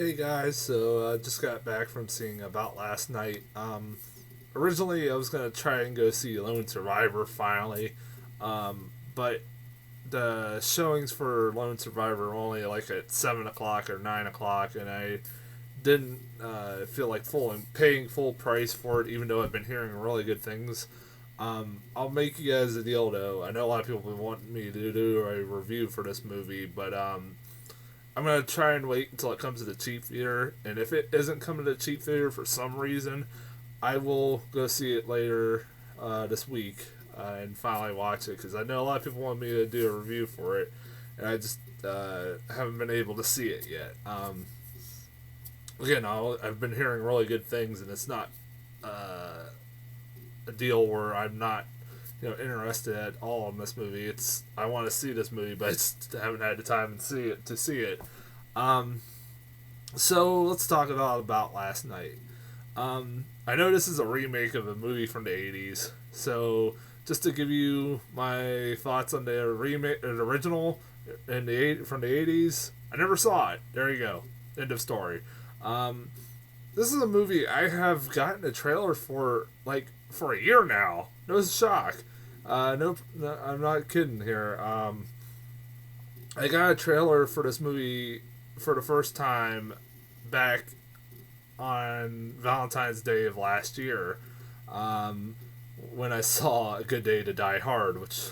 Hey guys, so I just got back from seeing About Last Night. Originally I was gonna try and go see Lone Survivor finally, but the showings for Lone Survivor were only like at 7 o'clock or 9 o'clock, and I didn't feel like paying full price for it, even though I've been hearing really good things. I'll make you guys a deal though. I know a lot of people have been wanting me to do a review for this movie, but I'm gonna try and wait until it comes to the cheap theater, and if it isn't coming to the cheap theater for some reason, I will go see it later this week and finally watch it because I know a lot of people want me to do a review for it, and I just haven't been able to see it yet. Again, I've been hearing really good things, and it's not a deal where I'm not interested at all in this movie. It's I want to see this movie, but I just haven't had the time to see it. Um, so let's talk about Last Night. I know this is a remake of a movie from the '80s. So just to give you my thoughts on the remake, the original, from the '80s, I never saw it. There you go. End of story. Um, this is a movie I have gotten a trailer for for a year now. No shock. Nope, no, I'm not kidding here. I got a trailer for this movie for the first time back on Valentine's Day of last year, um, when I saw A Good Day to Die Hard, which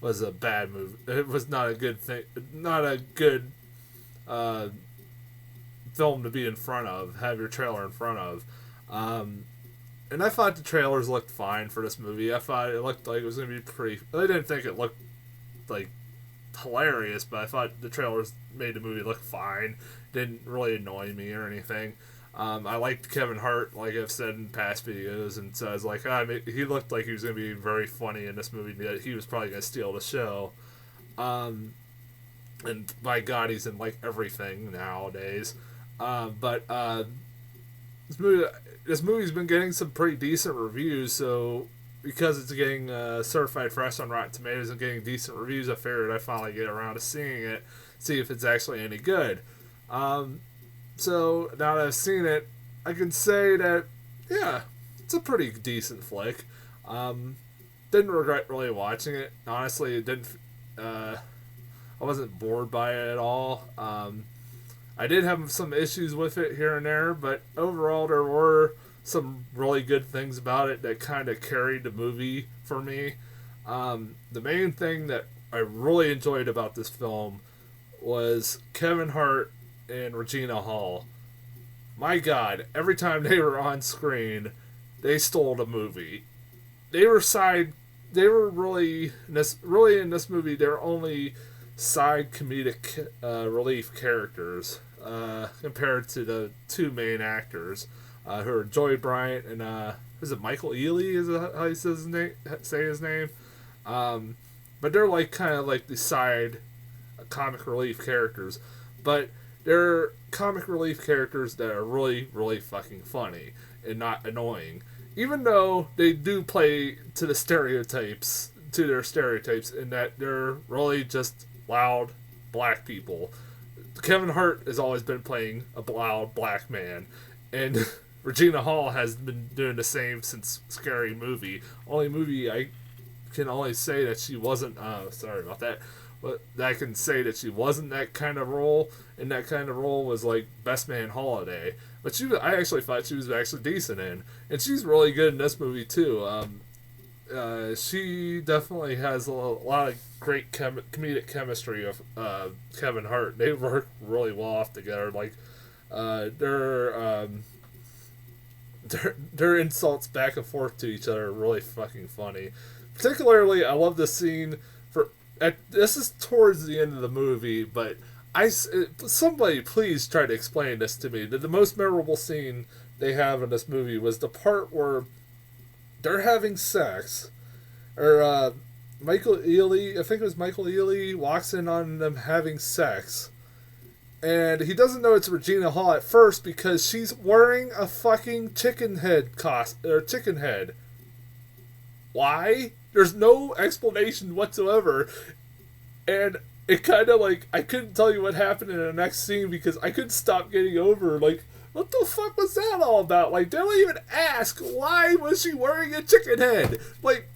was a bad movie. It was not a good thing, not a good uh, film to be in front of, have your trailer in front of. Um, and I thought the trailers looked fine for this movie. I thought it looked like it was going to be pretty. I didn't think it looked like hilarious, but I thought the trailers made the movie look fine. Didn't really annoy me or anything. I liked Kevin Hart, like I've said in past videos, and so I was like, he looked like he was going to be very funny in this movie. That he was probably going to steal the show. And by God, he's in like everything nowadays. But this movie, this movie's been getting some pretty decent reviews. So because it's getting certified fresh on Rotten Tomatoes and getting decent reviews, I figured I'd finally get around to seeing it, see if it's actually any good. So now that I've seen it, I can say that yeah, it's a pretty decent flick. Didn't regret really watching it. Honestly, it didn't. I wasn't bored by it at all. I did have some issues with it here and there, but overall there were some really good things about it that kind of carried the movie for me. The main thing that I really enjoyed about this film was Kevin Hart and Regina Hall. My God, every time they were on screen, they stole the movie. They were side. They were really in this movie. They're only side comedic relief characters compared to the two main actors, who are Joey Bryant and is it Michael Ealy? Is that how he says his name? Say his name. But they're like kind of like the side comic relief characters, but they're comic relief characters that are really really fucking funny and not annoying. Even though they do play to the stereotypes, to their stereotypes, in that they're really just loud black people. Kevin Hart has always been playing a loud black man, and Regina Hall has been doing the same since Scary Movie. Only movie I can only say that she wasn't. Sorry about that. But I can say that she wasn't that kind of role, and that kind of role was like Best Man Holiday. But I actually thought she was actually decent in, and she's really good in this movie too. She definitely has a lot of great comedic chemistry of Kevin Hart. They work really well off together. Like their insults back and forth to each other are really fucking funny. Particularly, I love the scene this is towards the end of the movie, but somebody please try to explain this to me. The most memorable scene they have in this movie was the part where they're having sex, or Michael Ealy, I think it was Michael Ealy, walks in on them having sex, and he doesn't know it's Regina Hall at first because she's wearing a fucking chicken head chicken head. Why? There's no explanation whatsoever. And it kind of like I couldn't tell you what happened in the next scene because I couldn't stop getting over like what the fuck was that all about? Like they don't even ask why was she wearing a chicken head? Like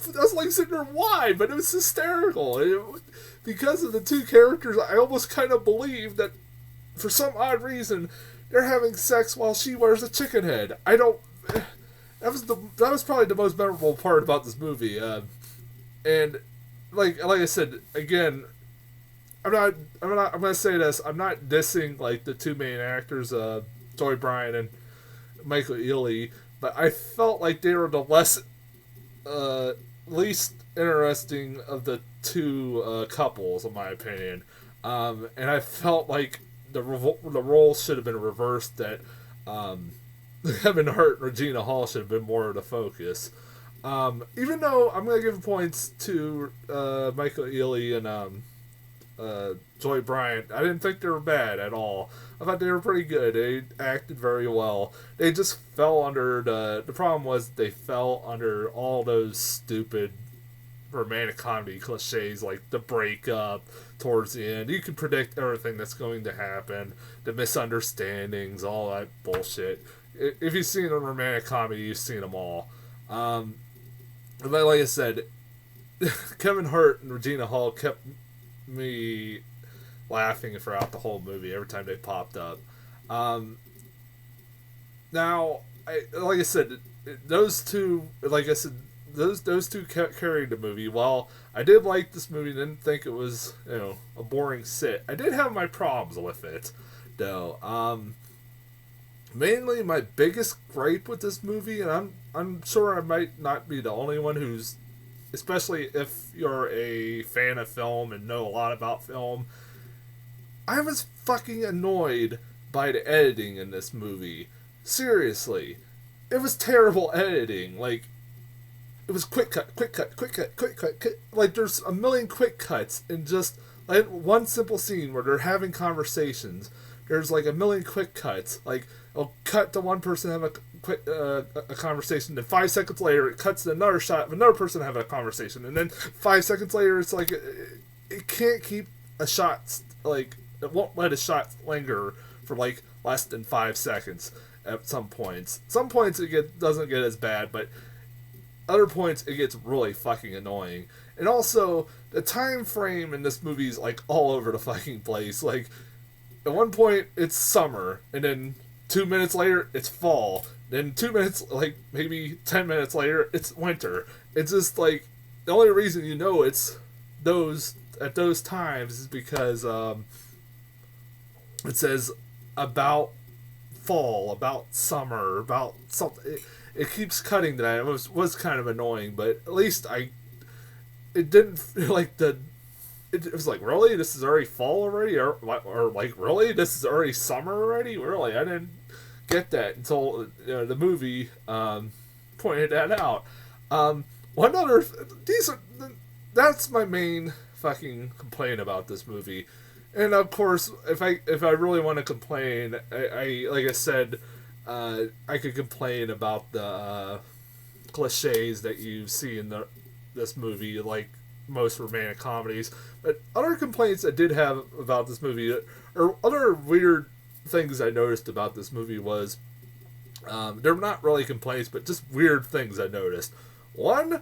I was like sitting there why, but it was hysterical. Because of the two characters, I almost kind of believe that for some odd reason they're having sex while she wears a chicken head. I don't. That was probably the most memorable part about this movie. And like I said again, I'm gonna say this. I'm not dissing like the two main actors, Joy Bryan and Michael Ealy, but I felt like they were the least interesting of the two couples, in my opinion. And I felt like the roles should have been reversed. That Kevin Hart and Regina Hall should have been more of the focus. Even though I'm gonna give points to Michael Ealy and Joy Bryant, I didn't think they were bad at all. I thought they were pretty good. They acted very well. They just fell under the problem was they fell under all those stupid romantic comedy cliches like the breakup towards the end. You can predict everything that's going to happen, the misunderstandings, all that bullshit. If you've seen a romantic comedy, you've seen them all. But like I said, Kevin Hart and Regina Hall kept me laughing throughout the whole movie every time they popped up. Now, like I said, those two, like I said, those two carried the movie. While I did like this movie, didn't think it was a boring sit. I did have my problems with it, though. Mainly, my biggest gripe with this movie, and I'm sure I might not be the only one who's, especially if you're a fan of film and know a lot about film, I was fucking annoyed by the editing in this movie. Seriously. It was terrible editing. Like, it was quick cut. Like, there's a million quick cuts in just like one simple scene where they're having conversations. There's like a million quick cuts. Like, I'll cut to one person have a conversation, then 5 seconds later it cuts to another shot of another person having a conversation, and then 5 seconds later it's like it can't keep a shot, like it won't let a shot linger for like less than 5 seconds at some points. Some points it doesn't get as bad, but other points it gets really fucking annoying. And also the time frame in this movie is like all over the fucking place. Like at one point it's summer, and then 2 minutes later it's fall, then 2 minutes, like maybe 10 minutes later it's winter. It's just like the only reason you know it's those at those times is because it says about fall, about summer, about something. It keeps cutting that. It was kind of annoying, but at least it didn't feel like it was like, really? This is already fall already? Or like, really? This is already summer already? Really? I didn't get that until the movie pointed that out. One other... That's my main fucking complaint about this movie. And of course, if I really want to complain, I like I said, I could complain about the cliches that you see in this movie, like most romantic comedies. But other complaints I did have about this movie, or other weird things I noticed about this movie was, they're not really complaints, but just weird things I noticed. One,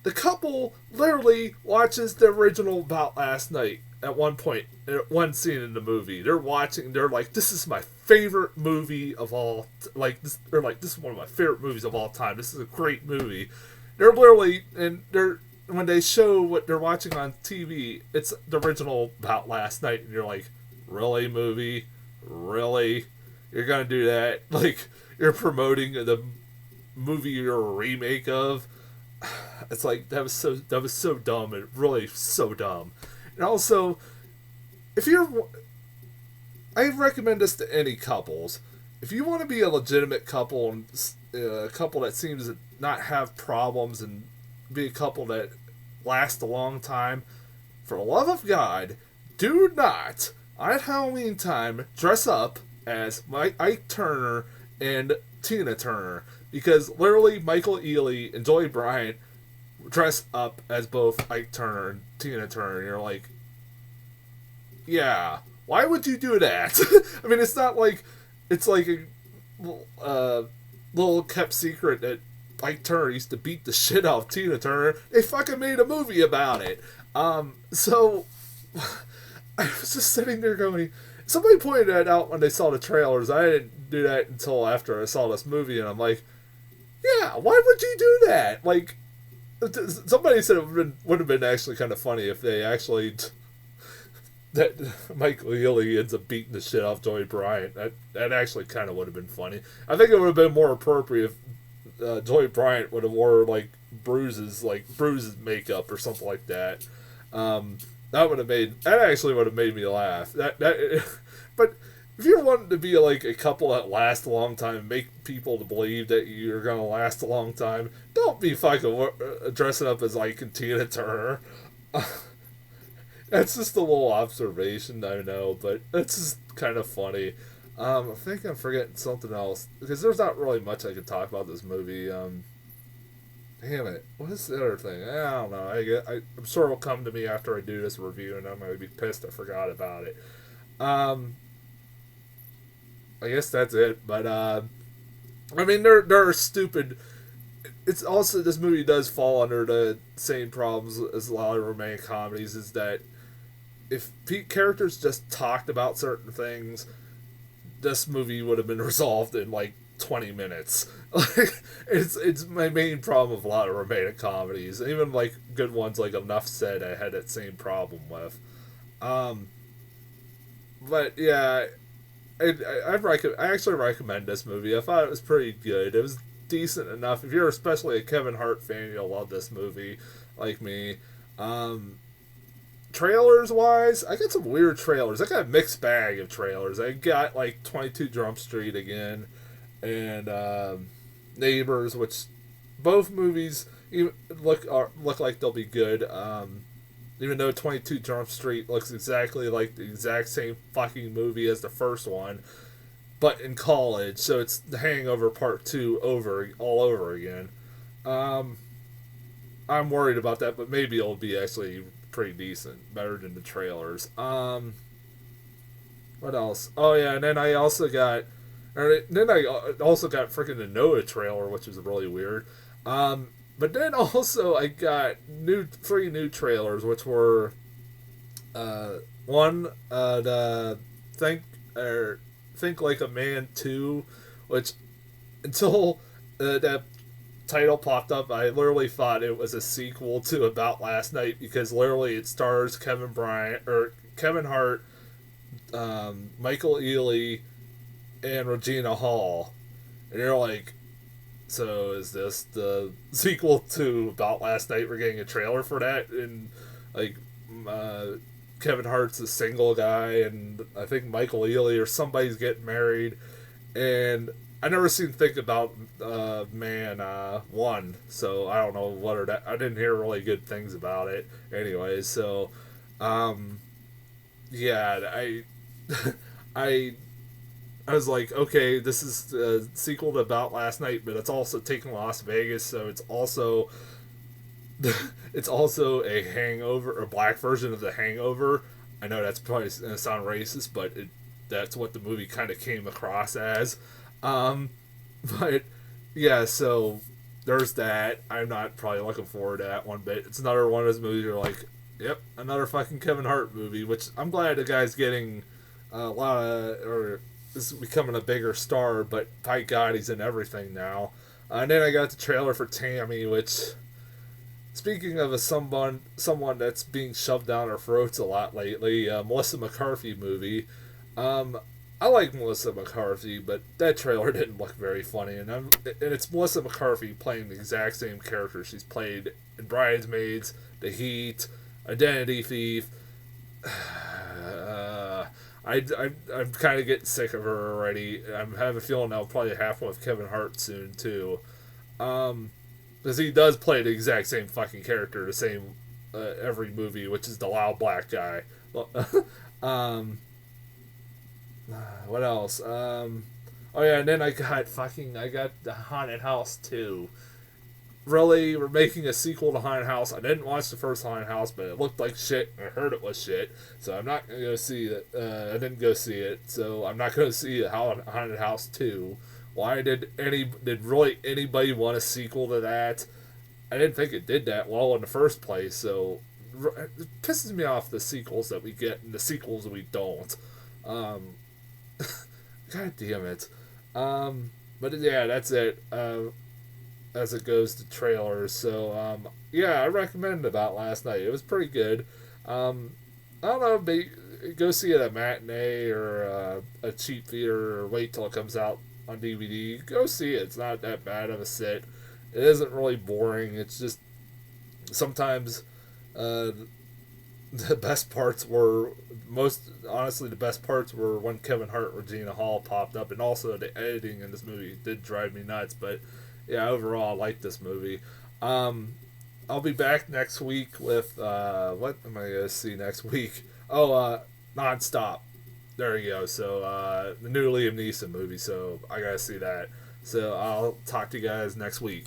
the couple literally watches the original About Last Night at one point, at one scene in the movie. They're like, this is my favorite movie of all, this is one of my favorite movies of all time. This is a great movie. They're literally, when they show what they're watching on TV, it's the original About Last Night, and you're like, really, movie? Really? You're gonna do that? Like, you're promoting the movie you're a remake of? It's like, that was so dumb, and really so dumb. And also, I recommend this to any couples. If you want to be a legitimate couple, and a couple that seems to not have problems, and be a couple that lasts a long time, for the love of God, do not, at Halloween time, dress up as Ike Turner and Tina Turner. Because literally, Michael Ealy and Joey Bryant dress up as both Ike Turner and Tina Turner. And you're like, yeah, why would you do that? I mean, it's not like it's like a little kept secret that Ike Turner used to beat the shit out of Tina Turner. They fucking made a movie about it. So I was just sitting there going. Somebody pointed that out when they saw the trailers. I didn't do that until after I saw this movie, and I'm like, yeah, why would you do that? Like, somebody said it would have been actually kind of funny if they actually that Michael Ealy ends up beating the shit off Joey Bryant. That actually kind of would have been funny. I think it would have been more appropriate if Joey Bryant would have wore like bruises makeup or something like that. That actually would have made me laugh. But if you're wanting to be like a couple that last a long time and make people to believe that you're gonna last a long time, don't be fucking dressing up as Ike and Tina Turner. That's just a little observation, I know, but it's just kind of funny. I think I'm forgetting something else because there's not really much I can talk about this movie. Damn it. What is the other thing? I don't know. I'm sure it'll come to me after I do this review, and I'm going to be pissed I forgot about it. I guess that's it. But, I mean, there are stupid... It's also... This movie does fall under the same problems as a lot of romantic comedies, is that if characters just talked about certain things, this movie would have been resolved in, like, 20 minutes. Like, it's my main problem with a lot of romantic comedies. Even like good ones like Enough Said, I had that same problem with. But yeah, I actually recommend this movie. I thought it was pretty good. It was decent enough. If you're especially a Kevin Hart fan, you'll love this movie, like me. Trailers wise, I got some weird trailers. I got a mixed bag of trailers. I got like 22 Jump Street again, and Neighbors, which both movies look like they'll be good. Even though 22 Jump Street looks exactly like the exact same fucking movie as the first one, but in college, so it's The Hangover Part 2 all over again. I'm worried about that, but maybe it'll be actually pretty decent, better than the trailers. What else? Oh yeah, and then I also got freaking the Noah trailer, which was really weird. But then also I got three new trailers, which were one the Think Like a Man 2, which until that title popped up, I literally thought it was a sequel to About Last Night, because literally it stars Kevin Hart, Michael Ealy, and Regina Hall, and you're like, so is this the sequel to About Last Night? We're getting a trailer for that, and like Kevin Hart's a single guy, and I think Michael Ealy or somebody's getting married, and I never seen Think About Man 1, so I don't know what I didn't hear really good things about it. Anyway, so yeah, I was like, okay, this is a sequel to About Last Night, but it's also taking Las Vegas, so it's also a Hangover, a black version of The Hangover. I know that's probably gonna sound racist, but that's what the movie kind of came across as. But yeah, so there's that. I'm not probably looking forward to that one bit. It's another one of those movies you're like, yep, another fucking Kevin Hart movie, which I'm glad the guy's getting a lot of, or is becoming a bigger star, but by God, he's in everything now. And then I got the trailer for Tammy, which, speaking of someone that's being shoved down our throats a lot lately, Melissa McCarthy movie. I like Melissa McCarthy, but that trailer didn't look very funny, and it's Melissa McCarthy playing the exact same character she's played in Bridesmaids, The Heat, Identity Thief. I'm kind of getting sick of her already. I'm having a feeling I'll probably have one with Kevin Hart soon too, because he does play the exact same fucking character, the same every movie, which is the loud black guy. What else? Oh yeah, and then I got The Haunted House 2. really were making a sequel to Haunted House. I didn't watch the first Haunted House, but it looked like shit. I heard it was shit, so I'm not gonna go see it. I didn't go see it, so I'm not gonna see Haunted House 2. Why did really anybody want a sequel to that? I didn't think it did that well in the first place, so it pisses me off the sequels that we get and the sequels that we don't. Um, God damn it. But yeah, that's it. As it goes to trailers. So yeah, I recommended About Last Night. It was pretty good. I don't know, maybe go see it at a matinee or a cheap theater, or wait till it comes out on DVD. Go see it. It's not that bad of a sit. It isn't really boring. It's just sometimes the best parts were the best parts were when Kevin Hart and Regina Hall popped up, and also the editing in this movie did drive me nuts. But yeah, overall, I like this movie. I'll be back next week with what am I gonna see next week? Oh, Nonstop. There you go. So the new Liam Neeson movie. So I gotta see that. So I'll talk to you guys next week.